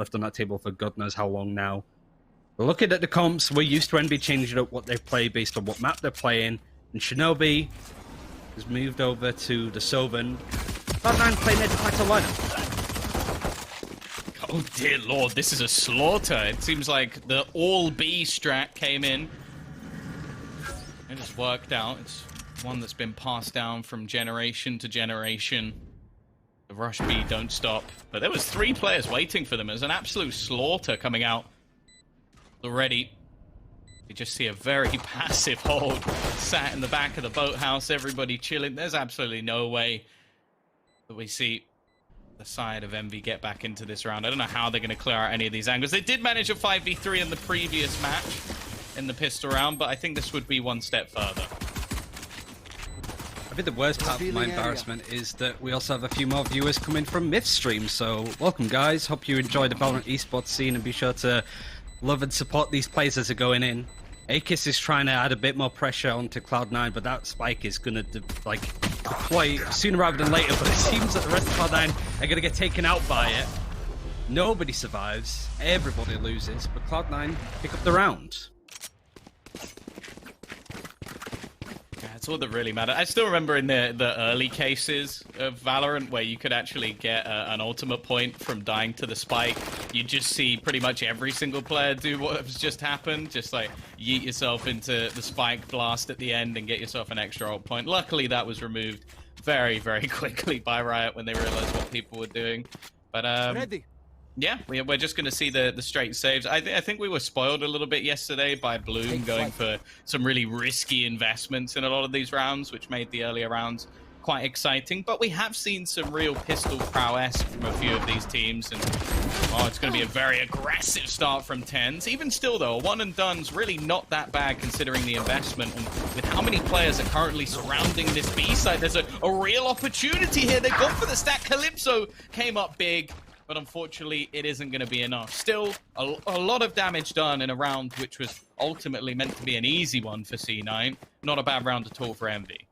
left on that table for God knows how long now. But looking at the comps, we're used to Envy changing up what they play based on what map they're playing. And Shinobi has moved over to the Sylvan. Cloud9 playing their de facto lineup. Oh dear lord, this is a slaughter. It seems like the all-B strat came in. It just worked out. It's one that's been passed down from generation to generation. The rush B don't stop. But there was 3 players waiting for them. There's an absolute slaughter coming out already. You just see a very passive hold sat in the back of the boathouse, everybody chilling. There's absolutely no way that we see the side of Envy get back into this round. I don't know how they're going to clear out any of these angles. They did manage a 5v3 in the previous match in the pistol round, but I think this would be one step further. I think the worst part of my embarrassment is that we also have a few more viewers coming from Myth stream, so welcome guys. Hope you enjoy the Valorant Esports scene and be sure to love and support these players as they're going in. Akis is trying to add a bit more pressure onto Cloud9, but that spike is going to deploy sooner rather than later, but it seems that the rest of Cloud9 are going to get taken out by it. Nobody survives, everybody loses, but Cloud9 pick up the round. That's all that really matters. I still remember in the early cases of Valorant where you could actually get an ultimate point from dying to the spike. You just see pretty much every single player do what has just happened. Just like yeet yourself into the spike blast at the end and get yourself an extra ult point. Luckily that was removed very, very quickly by Riot when they realized what people were doing. But yeah, we're just going to see the straight saves. I think we were spoiled a little bit yesterday by Bloom going for some really risky investments in a lot of these rounds, which made the earlier rounds quite exciting. But we have seen some real pistol prowess from a few of these teams. And it's going to be a very aggressive start from Tenz. Even still, though, a one and done's really not that bad considering the investment. And with how many players are currently surrounding this B site, there's a real opportunity here. They've gone for the stack. Calypso came up big, but unfortunately, it isn't going to be enough. Still, a lot of damage done in a round which was ultimately meant to be an easy one for C9. Not a bad round at all for Envy.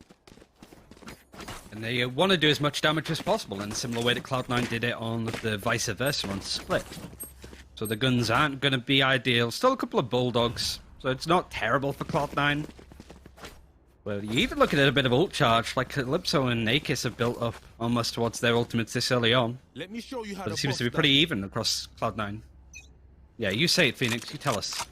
And they want to do as much damage as possible in a similar way that Cloud9 did it on the vice versa on Split. So the guns aren't going to be ideal. Still a couple of Bulldogs, so it's not terrible for Cloud9. Well, you even look at a bit of ult charge, like Calypso and Akis have built up almost towards their ultimates this early on. Let me show you how but it seems to be pretty even across Cloud9. Yeah, you say it, Phoenix, you tell us.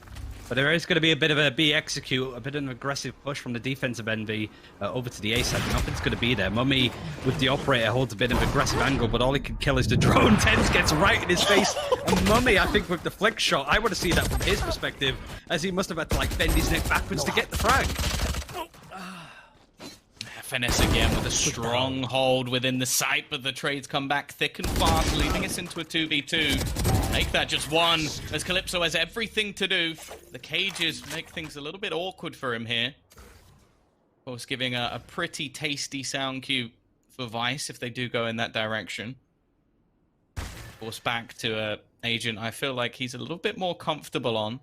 But there is going to be a bit of a B execute, a bit of an aggressive push from the defensive Envy over to the A side. Nothing's going to be there. mummAy with the operator holds a bit of aggressive angle, but all he can kill is the drone. Tenz gets right in his face. And mummAy, I think, with the flick shot, I want to see that from his perspective, as he must have had to like bend his neck backwards to get the frag. Finesse again with a strong hold within the site, but the trades come back thick and fast, leading us into a 2v2. Make that just one, as Calypso has everything to do. The cages make things a little bit awkward for him here. Of course, giving a pretty tasty sound cue for Vice if they do go in that direction. Of course, back to Agent I feel like he's a little bit more comfortable on.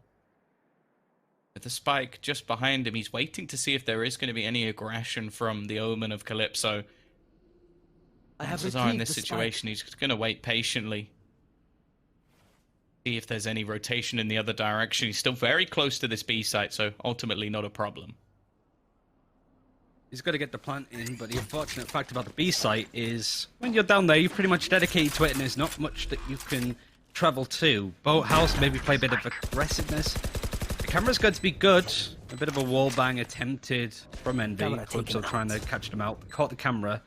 With the spike just behind him, he's waiting to see if there is going to be any aggression from the Omen of Calypso. Chances are in this situation, he's going to wait patiently. See if there's any rotation in the other direction. He's still very close to this B site, so ultimately not a problem. He's got to get the plant in, but the unfortunate fact about the B site is when you're down there, you're pretty much dedicated to it, and there's not much that you can travel to. Boathouse, maybe play a bit of aggressiveness. The camera's going to be good. A bit of a wall bang attempted from Envy. Calypso trying to catch them out. Caught the camera.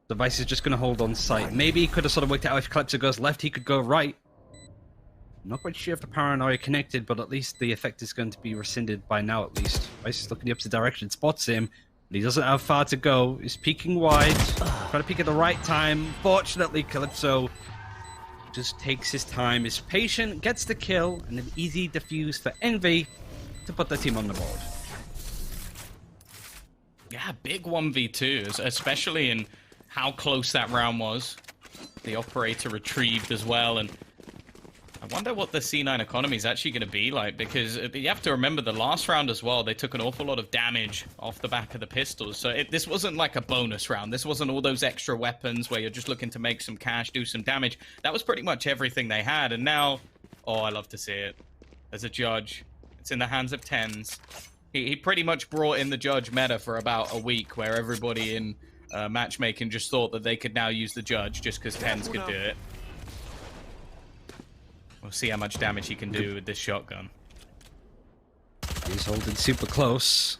The Vice is just going to hold on site. Maybe he could have sort of worked out if Calypso goes left, he could go right. Not quite sure if the paranoia connected, but at least the effect is going to be rescinded by now, at least. Vice is looking the opposite direction, spots him, but he doesn't have far to go. He's peeking wide, trying to peek at the right time. Fortunately, Calypso just takes his time, is patient, gets the kill, and an easy defuse for Envy to put the team on the board. Yeah, big 1v2, especially in how close that round was. The operator retrieved as well, and I wonder what the C9 economy is actually going to be like, because you have to remember the last round as well, they took an awful lot of damage off the back of the pistols. So this wasn't like a bonus round. This wasn't all those extra weapons where you're just looking to make some cash, do some damage. That was pretty much everything they had. And now, oh, I love to see it. As a judge, it's in the hands of Tenz. He pretty much brought in the judge meta for about a week, where everybody in matchmaking just thought that they could now use the judge just because Tenz could do it. We'll see how much damage he can do with this shotgun. He's holding super close.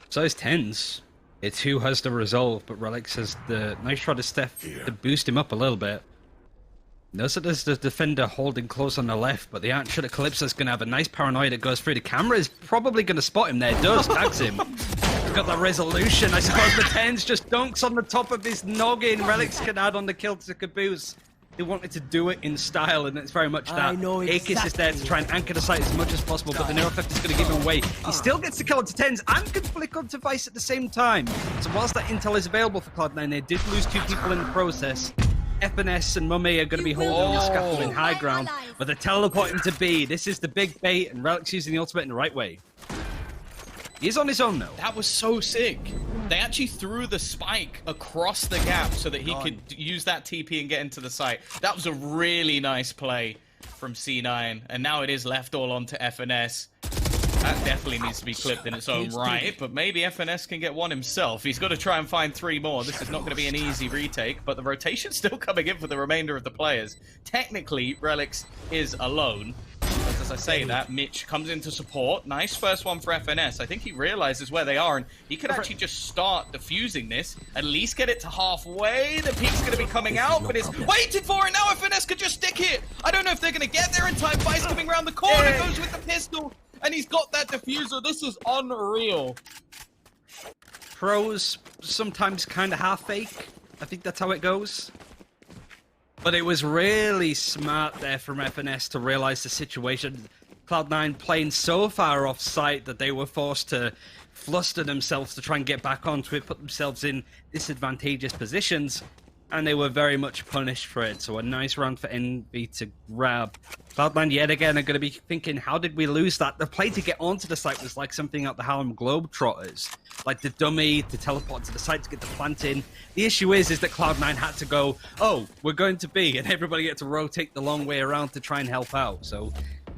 So is Tenz. It's who has the resolve, but Relyks has the nice shot of Steph to boost him up a little bit. Notice that there's the defender holding close on the left, but the action at Calypso's going to have a nice paranoia that goes through. The camera is probably going to spot him there. It does, tags him. Got that resolution. I suppose the Tenz just dunks on the top of his noggin. Relyks can add on the kill to Kaboose. They wanted to do it in style, and it's very much that. Akis is there to try and anchor the site as much as possible, but the Nero effect is going to give him away. He still gets the kill onto Tenz and can flick onto Vice at the same time. So whilst that intel is available for Cloud9, they did lose 2 people in the process. FNS and mummAy are going to be holding the scaffold in high ground, but they're teleporting to B. This is the big bait, and Relyks using the ultimate in the right way. He's on his own, though. That was so sick. They actually threw the spike across the gap so that he could use that TP and get into the site. That was a really nice play from C9, and now it is left all onto FNS. That definitely needs to be clipped in its own right, but maybe FNS can get one himself. He's got to try and find 3 more. This is not going to be an easy retake, but the rotation's still coming in for the remainder of the players. Technically, Relyks is alone. But as I say that, Mitch comes in to support. Nice first one for FNS. I think he realizes where they are, and he could actually just start defusing this, at least get it to halfway. The peak's going to be coming out, but it's waiting for it. Now FNS could just stick it. I don't know if they're going to get there in time. Vice coming around the corner, goes with the pistol. And he's got that diffuser. This is unreal. Pros sometimes kind of half fake. I think that's how it goes. But it was really smart there from FNS to realize the situation. Cloud9 playing so far off site that they were forced to fluster themselves to try and get back onto it, put themselves in disadvantageous positions. And they were very much punished for it. So a nice round for Envy to grab. Cloud9 yet again are going to be thinking, how did we lose that? The play to get onto the site was like something out the Harlem Globetrotters. Like the dummy to teleport to the site to get the plant in. The issue is that Cloud9 had to go, oh, we're going to B. And everybody had to rotate the long way around to try and help out. So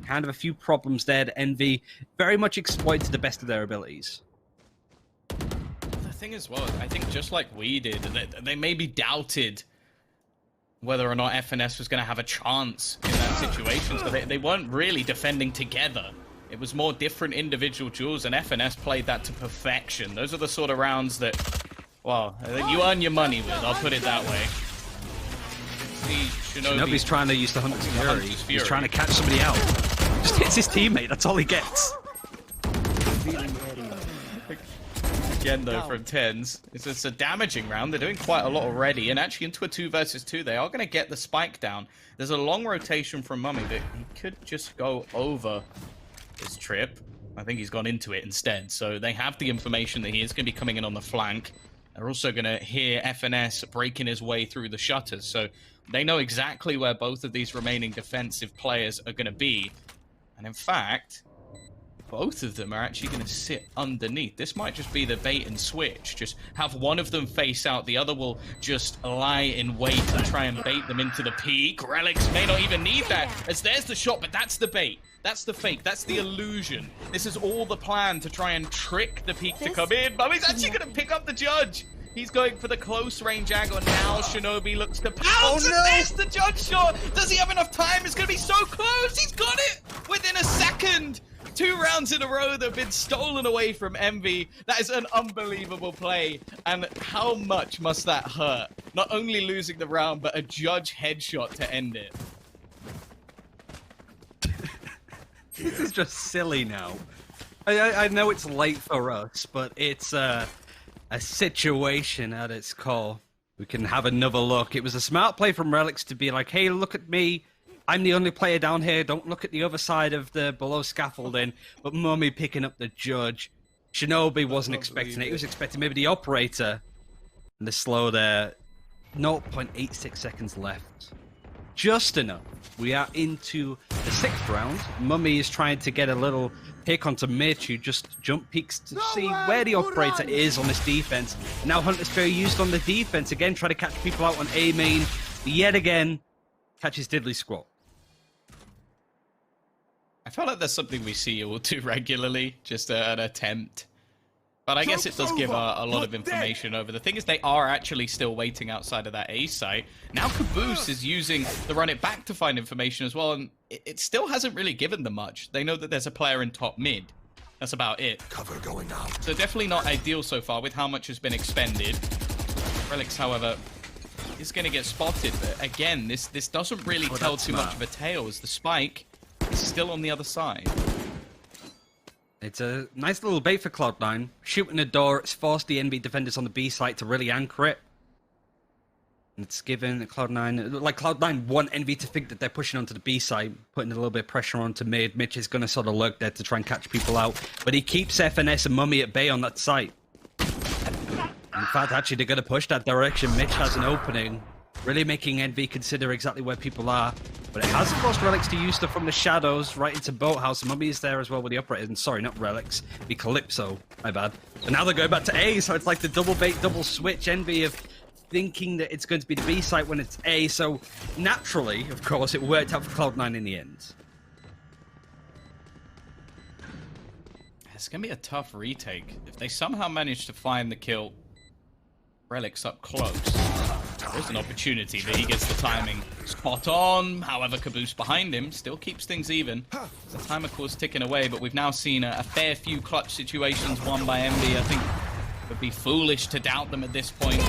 kind of a few problems there that Envy very much exploit to the best of their abilities. Thing as well, I think just like we did, they maybe doubted whether or not FNS was going to have a chance in that situation, but they weren't really defending together. It was more different individual duels, and FNS played that to perfection. Those are the sort of rounds that, well, you earn your money with, I'll put it that way. See, Shinobi's trying to use the Hunter's Fury. He's trying to catch somebody out. Just hits his teammate, that's all he gets. Again, though, from Tenz, it's a damaging round. They're doing quite a lot already, and actually into a 2 versus 2, they are going to get the spike down. There's a long rotation from mummAy, but he could just go over this trip. I think he's gone into it instead, so they have the information that he is going to be coming in on the flank. They're also going to hear FNS breaking his way through the shutters, so they know exactly where both of these remaining defensive players are going to be. And in fact, both of them are actually going to sit underneath. This might just be the bait and switch. Just have one of them face out. The other will just lie in wait and try and bait them into the peak. Relyks may not even need that, as there's the shot, but that's the bait. That's the fake. That's the illusion. This is all the plan to try and trick the peak to come in. But he's actually going to pick up the judge. He's going for the close range angle. Now Shinobi looks to pounce and there's the judge shot. Does he have enough time? It's going to be so close. He's got it within a second. 2 rounds in a row that have been stolen away from Envy. That is an unbelievable play. And how much must that hurt? Not only losing the round, but a judge headshot to end it. This is just silly now. I know it's late for us, but it's a situation at its core. We can have another look. It was a smart play from Relyks to be like, hey, look at me. I'm the only player down here. Don't look at the other side of the below scaffolding. But mummAy picking up the judge. Shinobi wasn't expecting it. He was expecting maybe the operator. And the slow there. 0.86 seconds left. just enough. We are into the 6th round. mummAy is trying to get a little pick onto Mitch, who just jump peeks to see where the operator is on this defense. Now Hunter's very used on the defense again, trying to catch people out on A main. Yet again, catches Diddley Squat. I feel like that's something we see all too regularly, just an attempt. But I guess it does give a lot of information over. The thing is, they are actually still waiting outside of that A site. Now Kaboose is using the run it back to find information as well, and it still hasn't really given them much. They know that there's a player in top mid. That's about it. Cover going out. So definitely not ideal so far with how much has been expended. Relyks, however, is going to get spotted. But again, this doesn't really tell too much of a tale, as the spike is still on the other side. It's a nice little bait for Cloud9. Shooting the door, it's forced the NV defenders on the B site to really anchor it. And it's given Cloud9, like Cloud9 want NV to think that they're pushing onto the B site, putting a little bit of pressure onto mid. Mitch is going to sort of lurk there to try and catch people out. But he keeps FNS and mummAy at bay on that site. In fact, actually, they're going to push that direction. Mitch has an opening, really making NV consider exactly where people are. But it has forced Relyks to use stuff from the shadows right into Boathouse. mummAy is there as well with the operator. And sorry, not Relyks, the Calypso. My bad. So now they're going back to A, so it's like the double bait, double switch. NV of thinking that it's going to be the B site when it's A. So naturally, of course, it worked out for Cloud9 in the end. It's going to be a tough retake. If they somehow manage to find the kill, Relyks up close. There's an opportunity, but he gets the timing spot on. However, Kaboose behind him still keeps things even. The time, of course, ticking away, but we've now seen a fair few clutch situations won by MB. I think it would be foolish to doubt them at this point.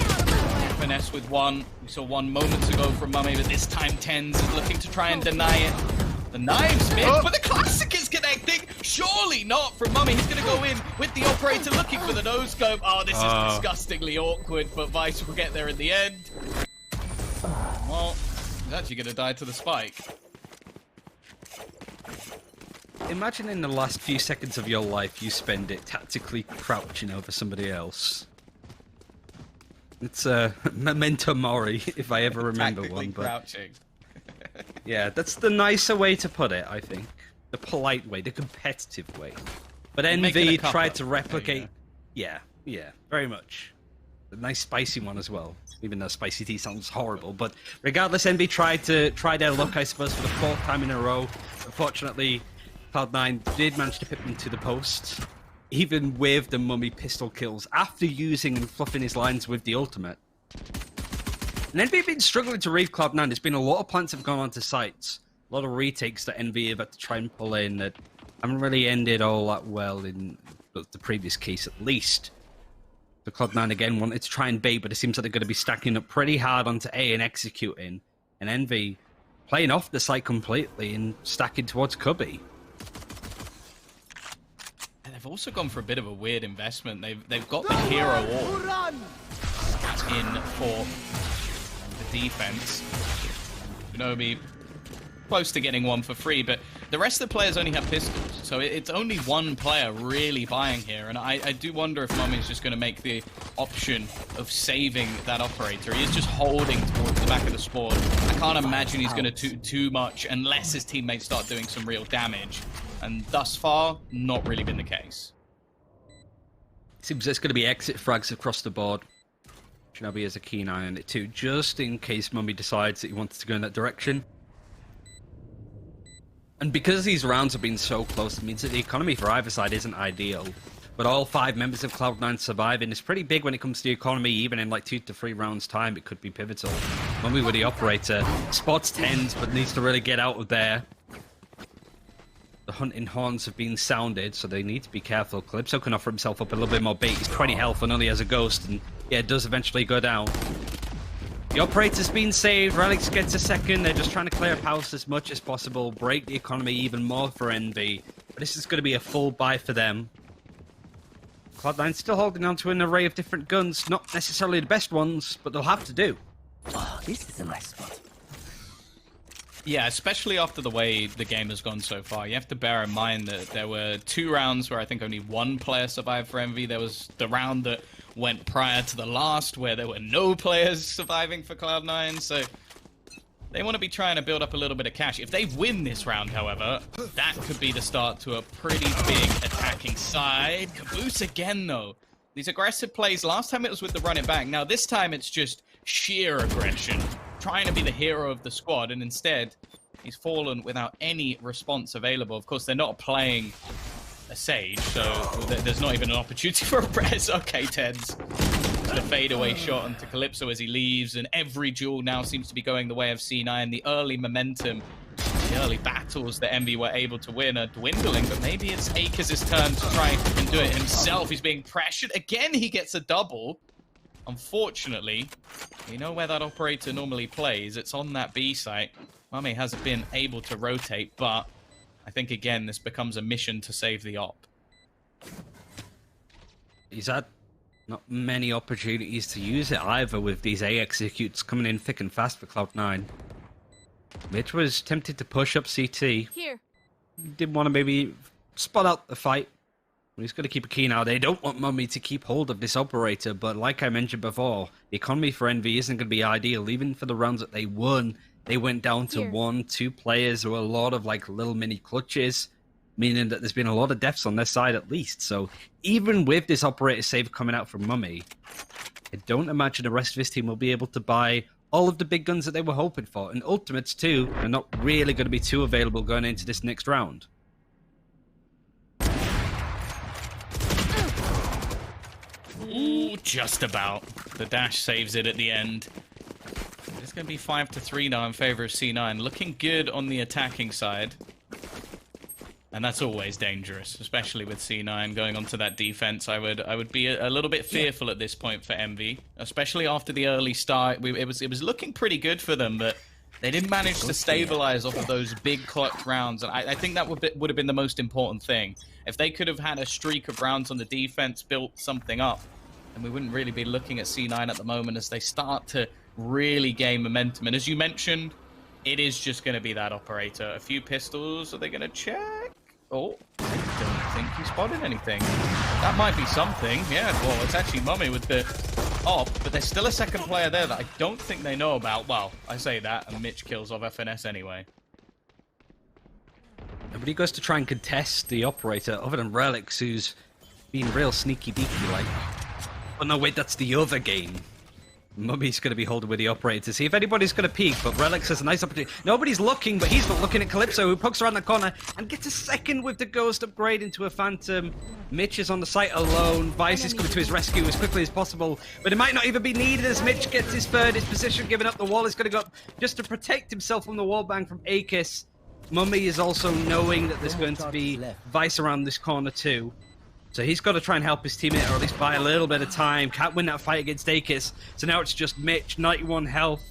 Finesse with one. We saw one moments ago from mummAy, but this time Tenz is looking to try and deny it. The knives miss, but the classic is connecting. Surely not from mummAy. He's going to go in with the operator looking for the no scope. Oh, this is disgustingly awkward, but Vice will get there in the end. Well, he's actually going to die to the spike. Imagine in the last few seconds of your life, you spend it tactically crouching over somebody else. It's a memento mori, if I ever remember one. But crouching. yeah, that's the nicer way to put it, I think. The polite way, the competitive way. But NV tried to replicate... Yeah, very much. A nice spicy one as well. Even though spicy tea sounds horrible. But regardless, NV tried their luck, I suppose, for the 4th time in a row. Unfortunately, Cloud9 did manage to pip them to the post. Even with the mummAy pistol kills, after using and fluffing his lines with the ultimate. And NV have been struggling to read Cloud9. There's been a lot of plants have gone onto sites. A lot of retakes that NV have had to try and pull in that haven't really ended all that well in the previous case, at least. The Cloud9 again wanted to try and bait, but it seems like they're going to be stacking up pretty hard onto A and executing. And NV playing off the site completely and stacking towards Cubby. And they've also gone for a bit of a weird investment. They've got the hero orb in for the defense. Shinobi close to getting one for free, but the rest of the players only have pistols, so it's only one player really buying here, and I do wonder if mummAy is just going to make the option of saving that operator. He is just holding towards the back of the spawn. I can't imagine he's going to do too much unless his teammates start doing some real damage, and thus far, not really been the case. Seems there's going to be exit frags across the board. Shinobi has a keen eye on it too, just in case mummAy decides that he wants to go in that direction. And because these rounds have been so close, it means that the economy for either side isn't ideal. But all 5 members of Cloud9 surviving is pretty big when it comes to the economy. Even in like 2 to 3 rounds time, it could be pivotal. mummAy with the operator spots Tenz, but needs to really get out of there. The hunting horns have been sounded, so they need to be careful. Calypso can offer himself up a little bit more bait. He's 20 health and only has a ghost, and yeah, it does eventually go down. The operator's been saved. Relyks gets a second. They're just trying to clear up house as much as possible, break the economy even more for NV. But this is going to be a full buy for them. Cloud9 still holding on to an array of different guns, not necessarily the best ones, but they'll have to do. Oh, this is a nice spot. Yeah, especially after the way the game has gone so far. You have to bear in mind that there were 2 rounds where I think only 1 player survived for MV. There was the round that went prior to the last where there were no players surviving for Cloud9. So They want to be trying to build up a little bit of cash. If they win this round, however, that could be the start to a pretty big attacking side. Kaboose again, though. These aggressive plays, last time it was with the running back. Now this time it's just sheer aggression, trying to be the hero of the squad, and instead he's fallen without any response available. Of course, they're not playing a Sage, so there's not even an opportunity for a press. Okay, Tenz. The fadeaway shot onto Calypso as he leaves, and every duel now seems to be going the way of C9. The early momentum, the early battles that Envy were able to win are dwindling, but maybe it's Akis' turn to try and do it himself. He's being pressured. Again, he gets a double. Unfortunately, we know where that operator normally plays. It's on that B site. mummAy has been able to rotate, but I think, again, this becomes a mission to save the op. He's had not many opportunities to use it either, with these A executes coming in thick and fast for Cloud9. Mitch was tempted to push up CT. Here. Didn't want to maybe spot out the fight. But he's got to keep a keen eye. They don't want mummAy to keep hold of this operator, but like I mentioned before, the economy for Envy isn't going to be ideal. Even for the rounds that they won, they went down to Here. 1-2 players. There were a lot of like little mini clutches, meaning that there's been a lot of deaths on their side at least. So even with this operator save coming out from mummAy, I don't imagine the rest of his team will be able to buy all of the big guns that they were hoping for. And ultimates too are not really going to be too available going into this next round. Ooh, just about. The dash saves it at the end. It's going to be 5-3 now in favor of C9. Looking good on the attacking side. And that's always dangerous, especially with C9 going onto that defense. I would be a little bit fearful at this point for Envy, especially after the early start. It was looking pretty good for them, but they didn't manage to stabilize off of those big clutch rounds. And I think that would have been the most important thing. If they could have had a streak of rounds on the defense, built something up, and we wouldn't really be looking at C9 at the moment as they start to really gain momentum. And as you mentioned, it is just going to be that operator. A few pistols. Are they going to check? Oh, I don't think he spotted anything. That might be something. Yeah, well, it's actually mummAy with the op, but there's still a second player there that I don't think they know about. Well, I say that, and Mitch kills off FNS anyway. Nobody goes to try and contest the operator other than Relyks, who's being real sneaky beaky like. But no, wait, that's the other game. mummAy's going to be holding with the operator to see if anybody's going to peek, but Relyks has a nice opportunity. Nobody's looking, but he's not looking at Calypso, who pokes around the corner and gets a second with the Ghost upgrade into a Phantom. Mitch is on the site alone. Vice is coming to his rescue as quickly as possible, but it might not even be needed as Mitch gets his third. His position giving up the wall is going to go up just to protect himself from the wallbang from Akis. mummAy is also knowing that there's going to be Vice around this corner too. So he's got to try and help his teammate, or at least buy a little bit of time. Can't win that fight against Akis. So now it's just Mitch, 91 health.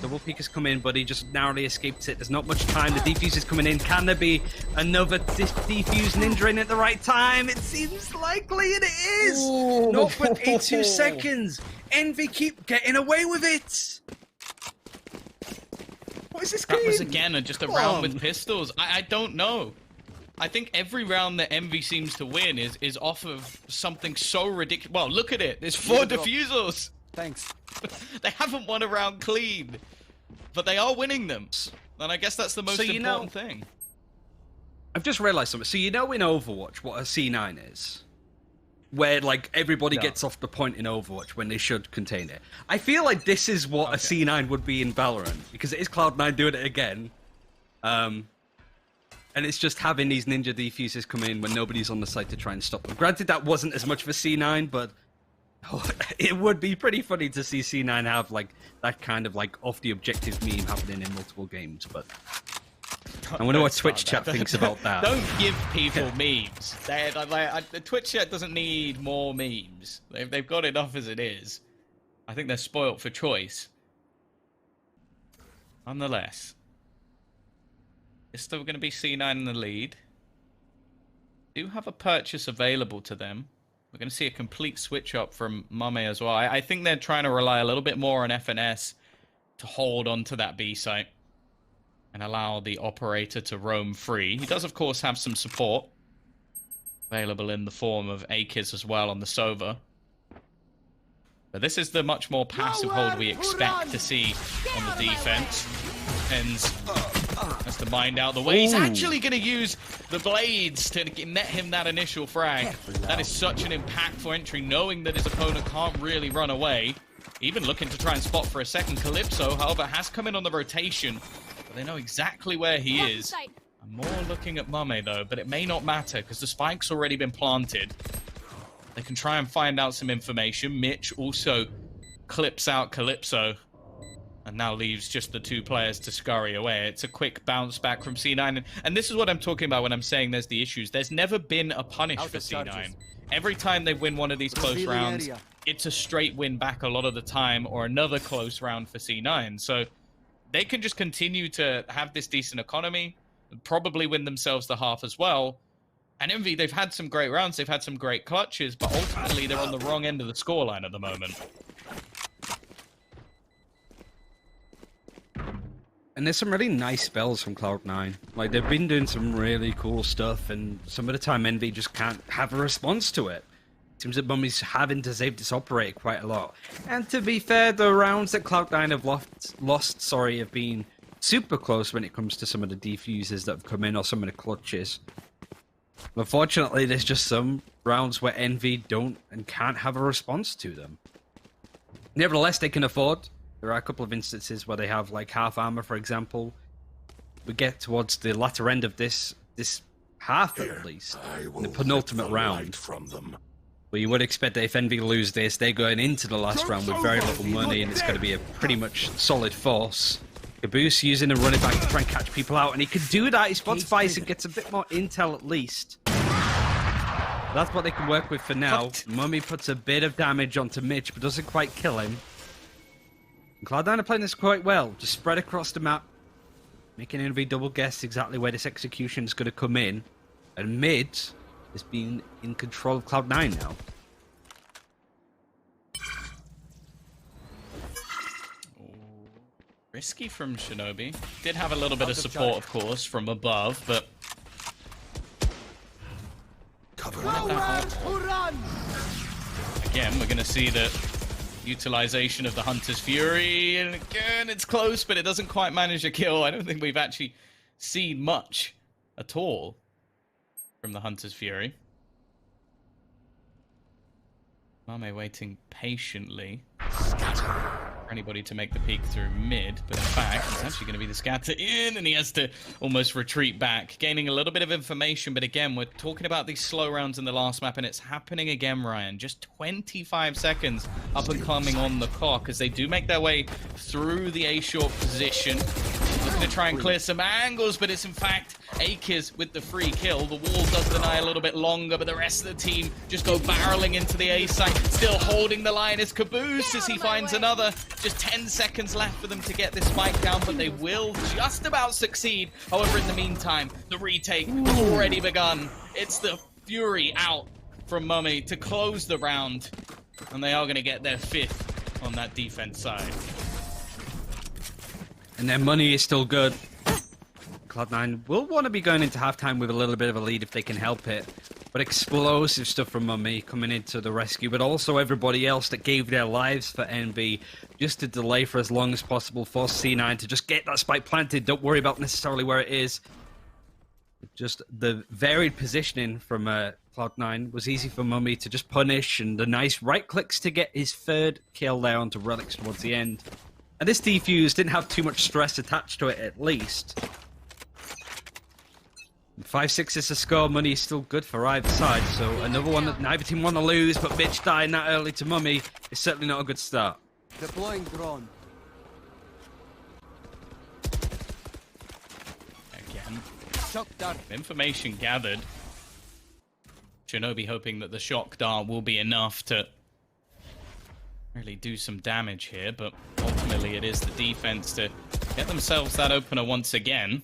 Double peek has come in, but he just narrowly escaped it. There's not much time. The defuse is coming in. Can there be another defuse ninja in at the right time? It seems likely, and it is. 0.82 seconds. Envy keep getting away with it. What is this game? That was, again, just a round with pistols. I don't know. I think every round that Envy seems to win is off of something so ridiculous. Well, look at it. There's 4 defusals. Thanks. They haven't won a round clean, but they are winning them. And I guess that's the most important thing. I've just realized something. So you know in Overwatch what a C9 is? Where, like, everybody gets off the point in Overwatch when they should contain it. I feel like this is what a C9 would be in Valorant, because it is Cloud9 doing it again. And it's just having these ninja defusers come in when nobody's on the site to try and stop them. Granted, that wasn't as much for C9, but it would be pretty funny to see C9 have, like, that kind of, like, off-the-objective meme happening in multiple games, but I wonder what Twitch chat thinks about that. Don't give people memes. The Twitch chat doesn't need more memes. They've got enough as it is. I think they're spoilt for choice. Nonetheless, it's still going to be C9 in the lead. Do have a purchase available to them. We're going to see a complete switch up from mummAy as well. I think they're trying to rely a little bit more on FNS to hold on to that B site and allow the operator to roam free. He does, of course, have some support available in the form of Akis as well on the Sova. But this is the much more passive hold we expect to see on the defense. Tenz has to mind out the way. He's actually going to use the blades to net him that initial frag. That is such an impactful entry, knowing that his opponent can't really run away. Even looking to try and spot for a second. Calypso, however, has come in on the rotation. But they know exactly where he is. I'm more looking at mummAy, though, but it may not matter because the spike's already been planted. They can try and find out some information. Mitch also clips out Calypso and now leaves just the two players to scurry away. It's a quick bounce back from C9. And this is what I'm talking about when I'm saying there's the issues. There's never been a punish for C9. Every time they win one of these close rounds, it's a straight win back a lot of the time, or another close round for C9. So they can just continue to have this decent economy, and probably win themselves the half as well. And Envy, they've had some great rounds, they've had some great clutches, but ultimately they're on the wrong end of the scoreline at the moment. And there's some really nice spells from Cloud9. Like, they've been doing some really cool stuff, and some of the time Envy just can't have a response to it. It seems that mummAy's having to save this operator quite a lot. And to be fair, the rounds that Cloud9 have lost, have been super close when it comes to some of the defuses that have come in, or some of the clutches. Unfortunately, there's just some rounds where Envy don't and can't have a response to them. Nevertheless, they can afford. There are a couple of instances where they have like half armor, for example. We get towards the latter end of this half at least, the penultimate round. From them. Well, you would expect that if Envy lose this, they're going into the last round with very little money, and it's going to be a pretty much solid force. Kaboose using a running back to try and catch people out, and he can do that. He spots Faze and gets a bit more intel at least. That's what they can work with for now. mummAy puts a bit of damage onto Mitch, but doesn't quite kill him. And Cloud9 are playing this quite well, just spread across the map, making Envy double guess exactly where this execution is going to come in. And mid has been in control of Cloud9 now. Risky from Shinobi. Did have a little bit of support, of course, from above, but... Again, we're going to see the utilization of the Hunter's Fury, and again, it's close, but it doesn't quite manage a kill. I don't think we've actually seen much at all from the Hunter's Fury. mummAy waiting patiently for anybody to make the peek through mid, but in fact, it's actually going to be the scatter in, and he has to almost retreat back, gaining a little bit of information. But again, we're talking about these slow rounds in the last map, and it's happening again, Ryan. Just 25 seconds up and coming on the clock as they do make their way through the A-short position. Looking to try and clear some angles, but it's in fact Akis with the free kill. The wall does deny a little bit longer, but the rest of the team just go barreling into the A site. Still holding the line is Kaboose as he finds another. Just 10 seconds left for them to get this spike down, but they will just about succeed. However, in the meantime, the retake has already begun. It's the Fury out from mummAy to close the round, and they are going to get their 5th on that defense side. And their money is still good. Cloud9 will want to be going into halftime with a little bit of a lead if they can help it. But explosive stuff from mummAy coming into the rescue, but also everybody else that gave their lives for Envy just to delay for as long as possible, force C9 to just get that spike planted. Don't worry about necessarily where it is. Just the varied positioning from Cloud9 was easy for mummAy to just punish, and the nice right clicks to get his 3rd kill there onto Relyks towards the end. And this defuse didn't have too much stress attached to it, at least. 5-6 is the score. Money is still good for either side, so another one that neither team want to lose, but Mitch dying that early to mummAy is certainly not a good start. Deploying drone. Again, Shock dart. information gathered. Shinobi hoping that the shock dart will be enough to really do some damage here, but ultimately it is the defense to get themselves that opener once again.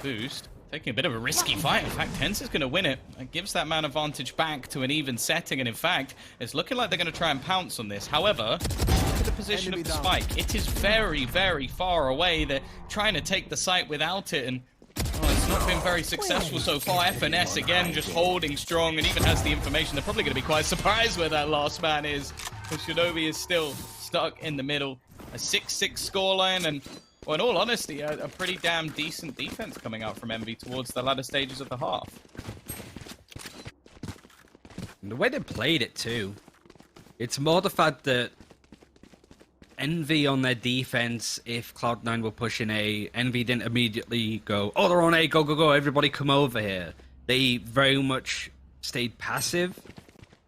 Boost, taking a bit of a risky fight. In fact, Tenz is going to win it. It gives that man advantage back to an even setting, and in fact, it's looking like they're going to try and pounce on this. However, look at the position of the spike. It is very, very far away. They're trying to take the site without it, and it's not been very successful so far. FNS again just holding strong and even has the information. They're probably going to be quite surprised where that last man is. But Shinobi is still stuck in the middle. A 6-6 scoreline and, well, in all honesty, a pretty damn decent defense coming out from Envy towards the latter stages of the half. And the way they played it too, it's more the fact that Envy on their defense, if Cloud9 were pushing A, Envy didn't immediately go, oh, they're on A, go, go, go, everybody come over here. They very much stayed passive.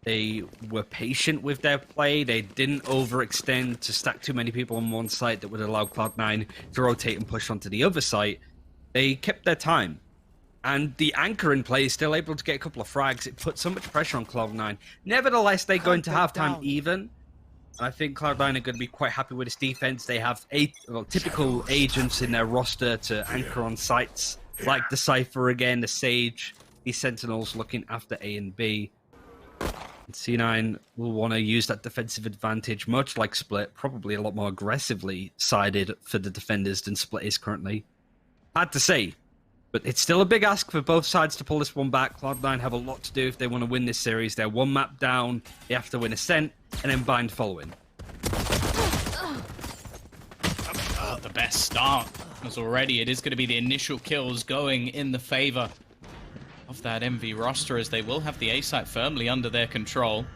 They were patient with their play. They didn't overextend to stack too many people on one side that would allow Cloud9 to rotate and push onto the other side. They kept their time. And the anchor in play is still able to get a couple of frags. It put so much pressure on Cloud9. Nevertheless, they go into halftime even. I think Cloud9 are going to be quite happy with this defense. They have typical agents in their roster to anchor on sites, like the Cypher again, the Sage, the Sentinels looking after A and B. And C9 will want to use that defensive advantage, much like Split, probably a lot more aggressively sided for the defenders than Split is currently. Hard to say, but it's still a big ask for both sides to pull this one back. Cloud9 have a lot to do if they want to win this series. They're one map down, they have to win Ascent, and then Bind following. The best start, as already it is going to be the initial kills going in the favor of that Envy roster, as they will have the A site firmly under their control.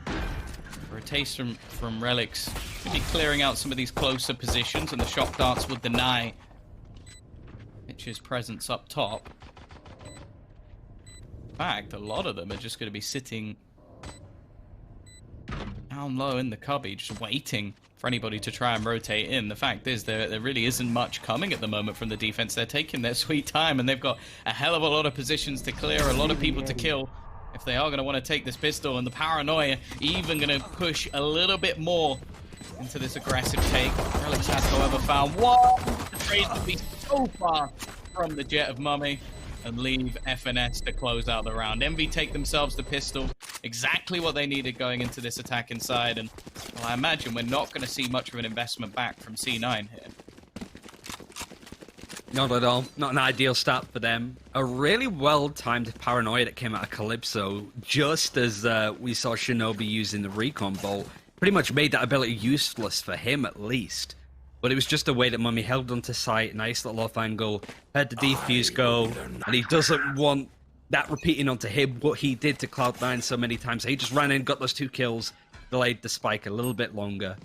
For a taste from Relyks, should be clearing out some of these closer positions, and the shock darts would deny Mitch's presence up top. In fact, a lot of them are just going to be sitting down low in the cubby, just waiting for anybody to try and rotate in. The fact is, there really isn't much coming at the moment from the defense. They're taking their sweet time, and they've got a hell of a lot of positions to clear, a lot of people to kill if they are going to want to take this pistol. And the paranoia even going to push a little bit more into this aggressive take. Relyks has, however, found one. The trade would be so far from the jet of mummAy and leave FNS to close out the round. Envy take themselves the pistol, exactly what they needed going into this attack inside, and well, I imagine we're not going to see much of an investment back from C9 here. Not at all. Not an ideal start for them. A really well-timed paranoia that came out of Calypso, just as we saw Shinobi using the recon bolt, pretty much made that ability useless for him at least. But it was just a way that mummAy held onto sight, nice little off angle, had the defuse go, and he doesn't want that repeating onto him, what he did to Cloud9 so many times. He just ran in, got those 2 kills, delayed the spike a little bit longer.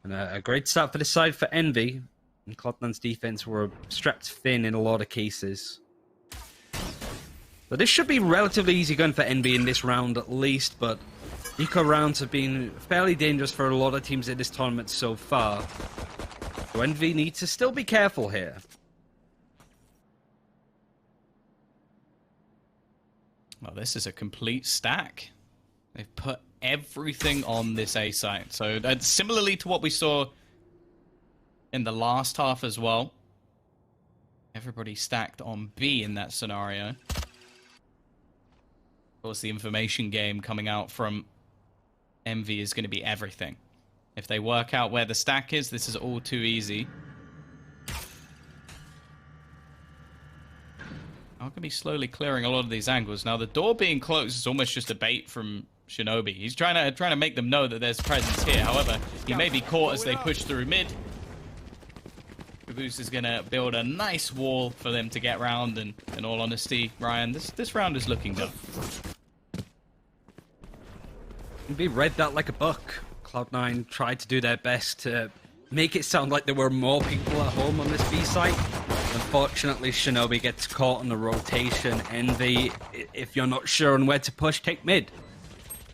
And a great start for this side for Envy. And Cloud9's defense were strapped thin in a lot of cases. But this should be relatively easy going for Envy in this round at least, but eco rounds have been fairly dangerous for a lot of teams in this tournament so far. So Envy need to still be careful here. Well, this is a complete stack. They've put everything on this A site. So similarly to what we saw in the last half as well. Everybody stacked on B in that scenario. Of course, the information game coming out from Envy is going to be everything. If they work out where the stack is, this is all too easy. I'm going to be slowly clearing a lot of these angles. Now, the door being closed is almost just a bait from Shinobi. He's trying to make them know that there's presence here. However, he may be caught as they push through mid. Kaboose is going to build a nice wall for them to get round. And in all honesty, Ryan, this round is looking good. Be read that like a book. Cloud9 tried to do their best to make it sound like there were more people at home on this B site. Unfortunately, Shinobi gets caught on the rotation. Envy, if you're not sure on where to push, take mid.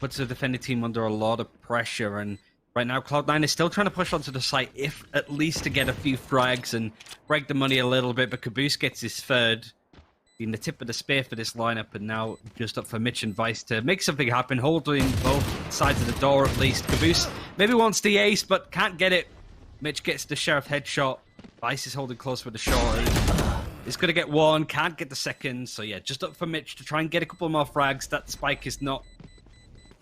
Puts the defending team under a lot of pressure, and right now Cloud9 is still trying to push onto the site, if at least to get a few frags and break the money a little bit, but Kaboose gets his third. Being the tip of the spear for this lineup, and now just up for Mitch and Vice to make something happen, holding both sides of the door at least. Kaboose maybe wants the ace, but can't get it. Mitch gets the sheriff headshot. Vice is holding close with the short. He's going to get one, can't get the second. So yeah, just up for Mitch to try and get a couple more frags. That spike is not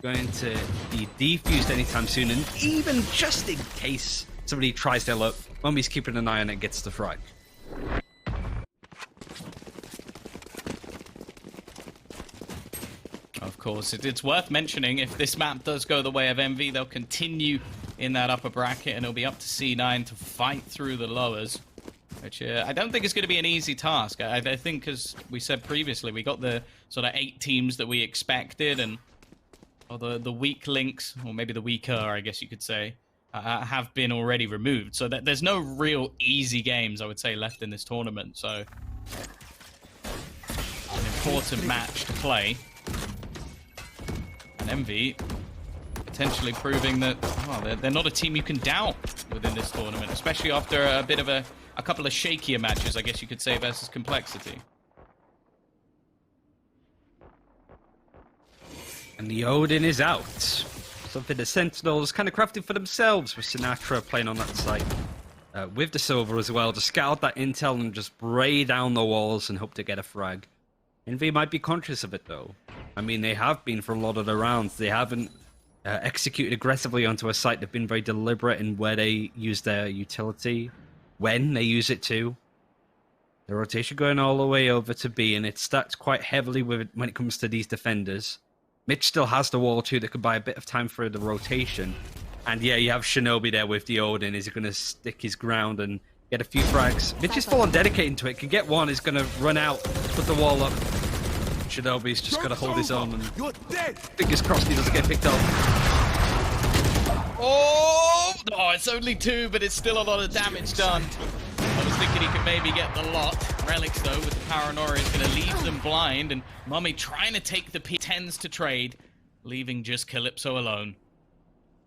going to be defused anytime soon, and even just in case somebody tries their luck, mummAy's keeping an eye on it, gets the frag. course. It's worth mentioning, if this map does go the way of Envy, they'll continue in that upper bracket, and it'll be up to C9 to fight through the lowers, which I don't think is going to be an easy task. I think, as we said previously, we got the sort of 8 teams that we expected, and the weak links, or maybe the weaker, I guess you could say, have been already removed. So there's no real easy games, I would say, left in this tournament. So an important match to play. And Envy potentially proving that they're not a team you can doubt within this tournament, especially after a bit of a couple of shakier matches, I guess you could say, versus Complexity. And the Odin is out. Something the Sentinels kind of crafted for themselves, with Sinatra playing on that site. With the Silver as well, to scout that intel and just spray down the walls and hope to get a frag. Envy might be conscious of it though. I mean, they have been for a lot of the rounds. They haven't executed aggressively onto a site. They've been very deliberate in where they use their utility, when they use it to. The rotation going all the way over to B, and it stacks quite heavily with it when it comes to these defenders. Mitch still has the wall too that could buy a bit of time for the rotation. And yeah, you have Shinobi there with the Odin. Is he going to stick his ground and get a few frags? Mitch is full on dedicating to it. Can get one, is going to run out, put the wall up. Shinobi's just got to hold his own, and fingers crossed he doesn't get picked up. Oh, it's only 2, but it's still a lot of damage done. I was thinking he could maybe get the lot. Relyks, though, with the paranoia, is going to leave them blind, and mummAy trying to take the Tenz to trade, leaving just Calypso alone.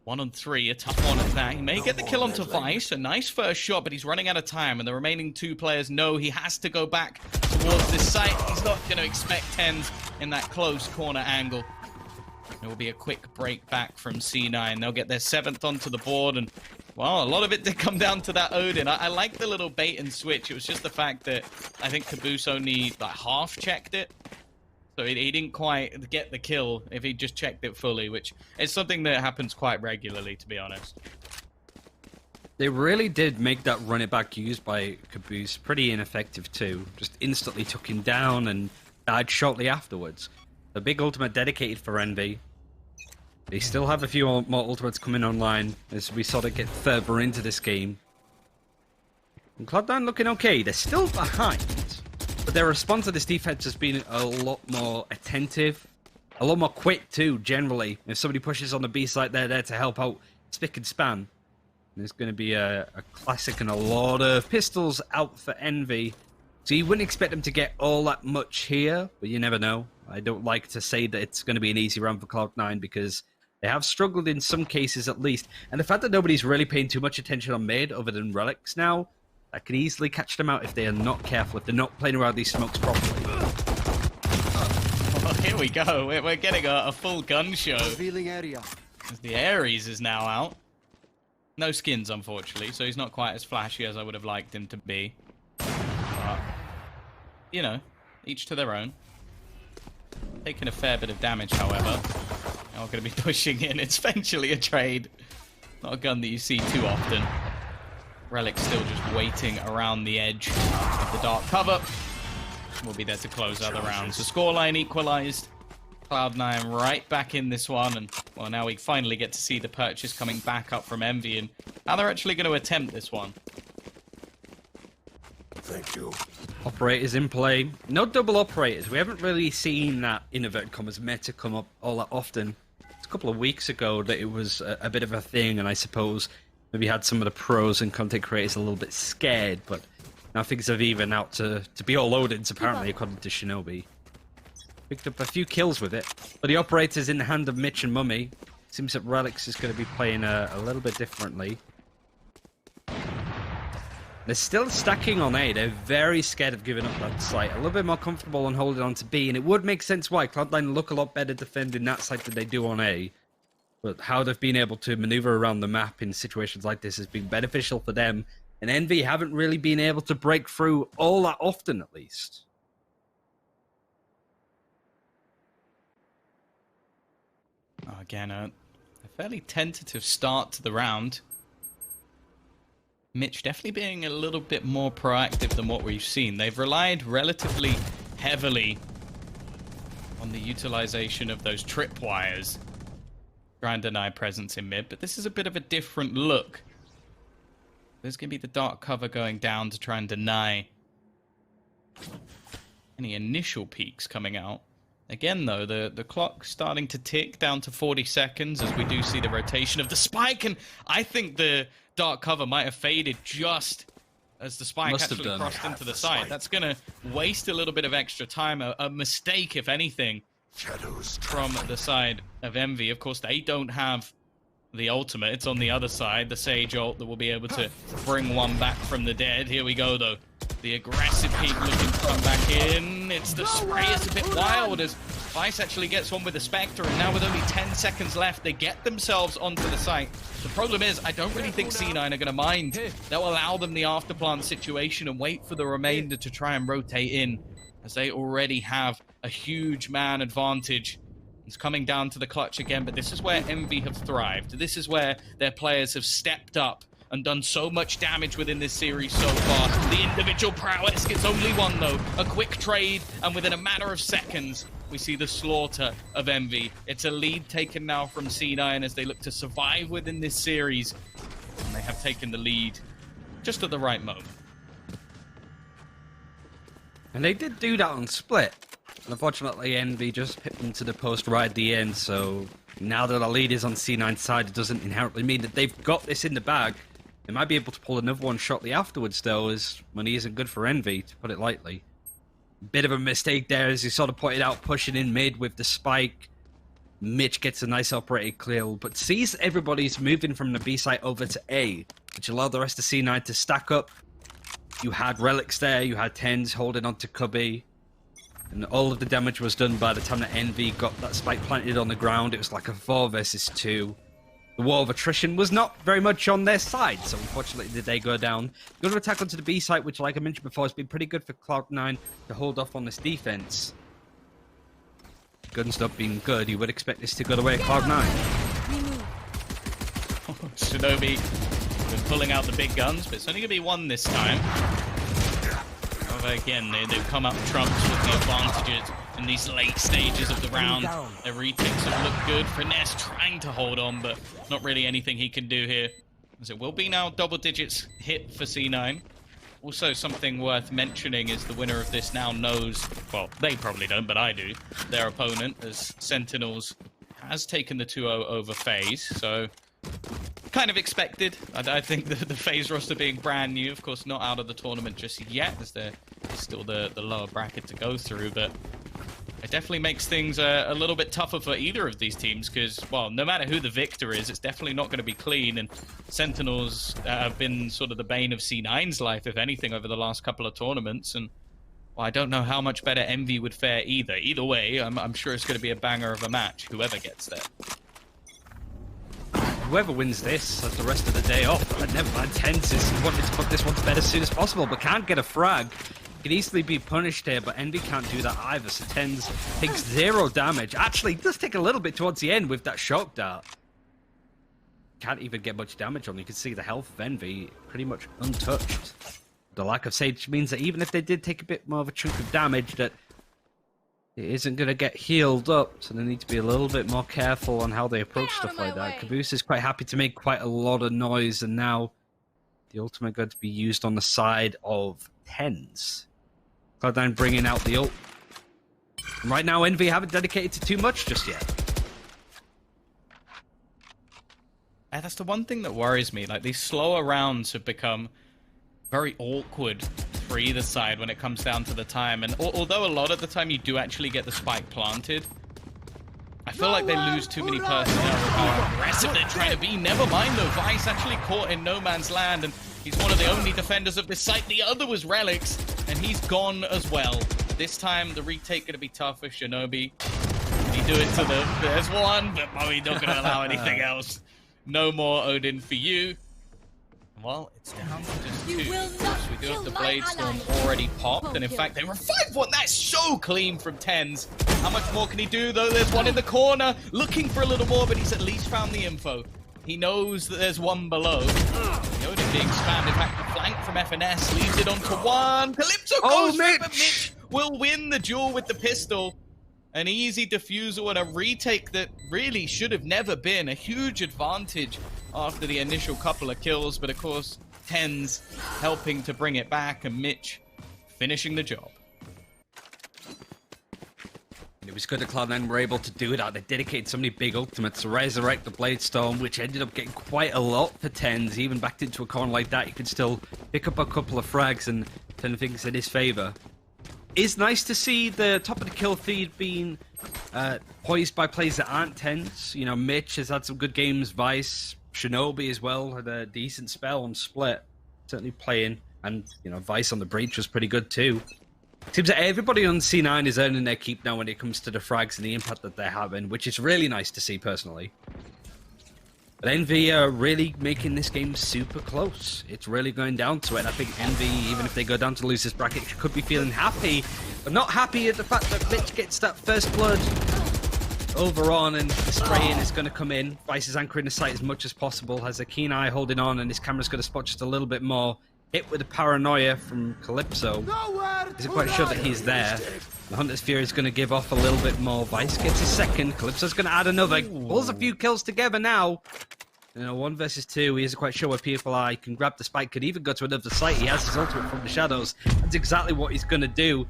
1 on 3, a tough one at that. He may get the kill onto Vice, a nice first shot, but he's running out of time, and the remaining 2 players know he has to go back towards this site. He's not going to expect Tenz in that close corner angle. It will be a quick break back from C9. They'll get their 7th onto the board, and well, a lot of it did come down to that Odin. I like the little bait and switch. It was just the fact that I think Kaboose only like half checked it. So he didn't quite get the kill if he just checked it fully, which is something that happens quite regularly, to be honest. They really did make that run it back used by Kaboose pretty ineffective too. Just instantly took him down and died shortly afterwards. A big ultimate dedicated for Envy. They still have a few more ultimates coming online as we sort of get further into this game. And Cloud9 looking okay. They're still behind, but their response to this defense has been a lot more attentive, a lot more quick too, generally. If somebody pushes on the B site, they're there to help out spick and span. There's going to be a classic and a lot of pistols out for Envy. So you wouldn't expect them to get all that much here, but you never know. I don't like to say that it's going to be an easy round for Cloud9 because they have struggled in some cases at least. And the fact that nobody's really paying too much attention on mid other than Relyks now, that could easily catch them out if they are not careful, if they're not playing around these smokes properly. Well, here we go. We're getting a full gun show. Revealing area. The Ares is now out. No skins, unfortunately, so he's not quite as flashy as I would have liked him to be. But, you know, each to their own. Taking a fair bit of damage, however. Now we're going to be pushing in. It's eventually a trade. Not a gun that you see too often. Relyks still just waiting around the edge of the dark cover. We'll be there to close out the rounds. The scoreline equalized. Cloud9 right back in this one, and well, now we finally get to see the purchase coming back up from Envy and how they're actually going to attempt this one. Thank you. Operators in play. No double operators. We haven't really seen that in inverted commas meta come up all that often. It's a couple of weeks ago that it was a bit of a thing, and I suppose maybe had some of the pros and content creators a little bit scared, but now things have evened out to be all Odins, apparently, according to Shinobi. Picked up a few kills with it, but the operator's in the hand of Mitch and mummAy. Seems that Relyks is going to be playing a little bit differently. They're still stacking on A. They're very scared of giving up that site. A little bit more comfortable on holding on to B, and it would make sense why. Cloud9 look a lot better defending that site than they do on A. But how they've been able to maneuver around the map in situations like this has been beneficial for them. And Envy haven't really been able to break through all that often, at least. Again, a fairly tentative start to the round. Mitch definitely being a little bit more proactive than what we've seen. They've relied relatively heavily on on the utilization of those tripwires. Try and deny presence in mid, but this is a bit of a different look. There's going to be the dark cover going down to try and deny any initial peaks coming out. Again, though, the clock starting to tick down to 40 seconds as we do see the rotation of the spike, and I think the dark cover might have faded just as the spike actually crossed into the side. That's going to waste a little bit of extra time, a mistake, if anything, from the side of Envy. Of course, they don't have the ultimate. It's on the other side, the Sage ult that will be able to bring one back from the dead. Here we go, though. The aggressive peak looking to come back in. It's the spray. It's a bit wild as Vice actually gets one with the Spectre, and now with only 10 seconds left, they get themselves onto the site. The problem is, I don't really think C9 are going to mind. They'll allow them the afterplant situation and wait for the remainder to try and rotate in, as they already have a huge man advantage. It's coming down to the clutch again, but this is where Envy have thrived. This is where their players have stepped up and done so much damage within this series so far. The individual prowess gets only one, though. A quick trade, and within a matter of seconds, we see the slaughter of Envy. It's a lead taken now from C9 as they look to survive within this series. And they have taken the lead just at the right moment. And they did do that on Split. Unfortunately, Envy just pipped into the post right at the end, so now that the lead is on C9's side, it doesn't inherently mean that they've got this in the bag. They might be able to pull another one shortly afterwards, though, as money isn't good for Envy, to put it lightly. Bit of a mistake there, as you sort of pointed out, pushing in mid with the spike. Mitch gets a nice operated kill, but sees everybody's moving from the B site over to A, which allowed the rest of C9 to stack up. You had Relyks there, you had Tenz holding on to Cubby, and all of the damage was done by the time that Envy got that spike planted on the ground. It was like a 4 versus 2. The war of attrition was not very much on their side, so unfortunately did they go down. Good attack onto the B site, which, like I mentioned before, has been pretty good for Cloud9 to hold off on this defense. Gun stop being good, you would expect this to go the way of Cloud9. Shinobi been pulling out the big guns, but it's only going to be one this time. However, again, they've come up trumps with the advantages in these late stages of the round. Their retakes have looked good. Finesse trying to hold on, but not really anything he can do here. As it will be now double digits hit for C9. Also, something worth mentioning is the winner of this now knows, well, they probably don't, but I do, their opponent, as Sentinels has taken the 2-0 over Faze, so kind of expected. I think the Faze roster being brand new, of course not out of the tournament just yet, as they're still the lower bracket to go through, but it definitely makes things a little bit tougher for either of these teams because, well, no matter who the victor is, it's definitely not going to be clean, and Sentinels have been sort of the bane of C9's life, if anything, over the last couple of tournaments, and well, I don't know how much better Envy would fare either. Either way, I'm sure it's going to be a banger of a match, whoever gets there. Whoever wins this has the rest of the day off. And never mind, Tenz is wanting to put this one to bed as soon as possible, but can't get a frag. Could easily be punished here, but Envy can't do that either, so Tenz takes 0 damage. Actually, does take a little bit towards the end with that shock dart. Can't even get much damage on. You can see the health of Envy pretty much untouched. The lack of Sage means that even if they did take a bit more of a chunk of damage, that it isn't going to get healed up, so they need to be a little bit more careful on how they approach stuff like that. Kaboose is quite happy to make quite a lot of noise, and now the ultimate going to be used on the side of Tenz. Cloud9 bringing out the ult. And right now, Envy haven't dedicated to too much just yet. And that's the one thing that worries me. Like, these slower rounds have become very awkward for either side when it comes down to the time. And although a lot of the time you do actually get the spike planted, I feel like they lose too many personnel with how aggressive they're trying to be. Never mind, though. Vice actually caught in no man's land, and he's one of the only defenders of this site. The other was Relyks, and he's gone as well. This time, the retake going to be tough for Shinobi. Can he do it to them? There's one, but probably not going to allow anything else. No more Odin for you. Well, it's down to just 2. We do have the Blade Storm already popped, and in fact, they revived one. That's so clean from Tenz. How much more can he do, though? There's one in the corner, looking for a little more, but he's at least found the info. He knows that there's one below. The Odin being spammed. In fact, the flank from FNS leaves it onto one. Calypso goes for it, but Mitch will win the duel with the pistol. An easy defusal and a retake that really should have never been a huge advantage after the initial couple of kills. But of course, Tenz helping to bring it back and Mitch finishing the job. It was good that Cloud9 were able to do that. They dedicated so many big ultimates to resurrect the Bladestorm, which ended up getting quite a lot for Tenz. Even backed into a corner like that, you could still pick up a couple of frags and turn things in his favor. It's nice to see the top of the kill feed being poised by players that aren't Tenz. You know, Mitch has had some good games. Vice, Shinobi as well had a decent spell on Split, certainly playing. And, you know, Vice on the Breach was pretty good too. Seems that everybody on C9 is earning their keep now when it comes to the frags and the impact that they're having, which is really nice to see personally. But Envy are really making this game super close. It's really going down to it. I think Envy, even if they go down to losers bracket, could be feeling happy, but not happy at the fact that Mitch gets that first blood over on and the spraying is going to come in. Vice is anchoring the site as much as possible, has a keen eye holding on, and his camera's going to spot just a little bit more. Hit with a paranoia from Calypso. Isn't quite sure that he's there. The Hunter's Fury is going to give off a little bit more. Vice gets a second. Calypso's going to add another. Pulls a few kills together now. You know, 1 versus 2. He isn't quite sure where people are. He can grab the spike. Could even go to another site. He has his ultimate from the shadows. That's exactly what he's going to do.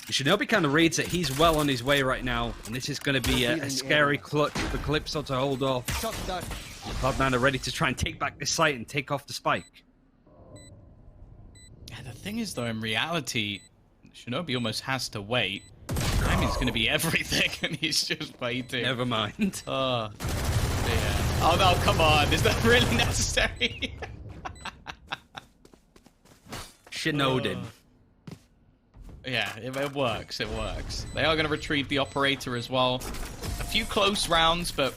Shinobi kind of reads it. He's well on his way right now. And this is going to be a scary clutch for Calypso to hold off. Cloud9 are ready to try and take back this site and take off the spike. Yeah, the thing is, though, in reality, Shinobi almost has to wait. Timing's going to be everything, and he's just waiting. Never mind. Oh, yeah. Oh, no, come on. Is that really necessary? Shinodin. Yeah, it works. It works. They are going to retrieve the operator as well. A few close rounds, but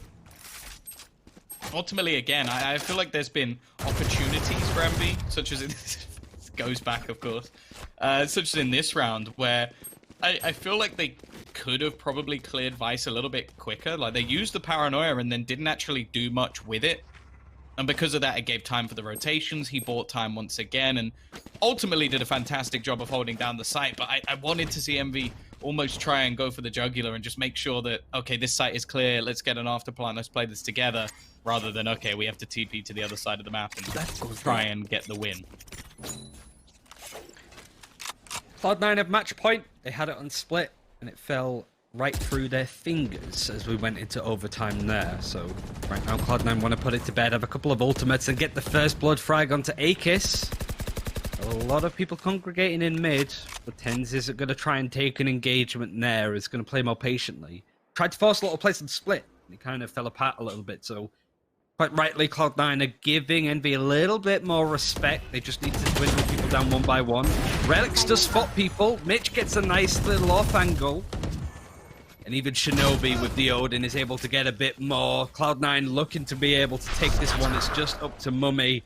ultimately, again, I feel like there's been opportunities for Envy, such as it goes back, of course, such as in this round, where I feel like they could have probably cleared Vice a little bit quicker. Like, they used the paranoia and then didn't actually do much with it. And because of that, it gave time for the rotations. He bought time once again and ultimately did a fantastic job of holding down the site. But I wanted to see Envy almost try and go for the jugular and just make sure that, okay, this site is clear. Let's get an afterplan. Let's play this together. Rather than, okay, we have to TP to the other side of the map and try and get the win. Cloud9 have match point. They had it on Split, and it fell right through their fingers as we went into overtime there. So right now, Cloud9 want to put it to bed, have a couple of ultimates, and get the first blood frag onto Akis. A lot of people congregating in mid, but Tenz isn't going to try and take an engagement there. It's going to play more patiently. Tried to force a little place on Split, and it kind of fell apart a little bit. So quite rightly, Cloud9 are giving Envy a little bit more respect. They just need to dwindle people down one by one. Relyks does spot people. Mitch gets a nice little off angle. And even Shinobi with the Odin is able to get a bit more. Cloud9 looking to be able to take this one. It's just up to mummAy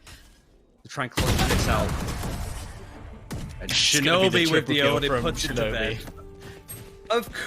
to try and close this out. And Shinobi with the Odin puts it to bed. Of course.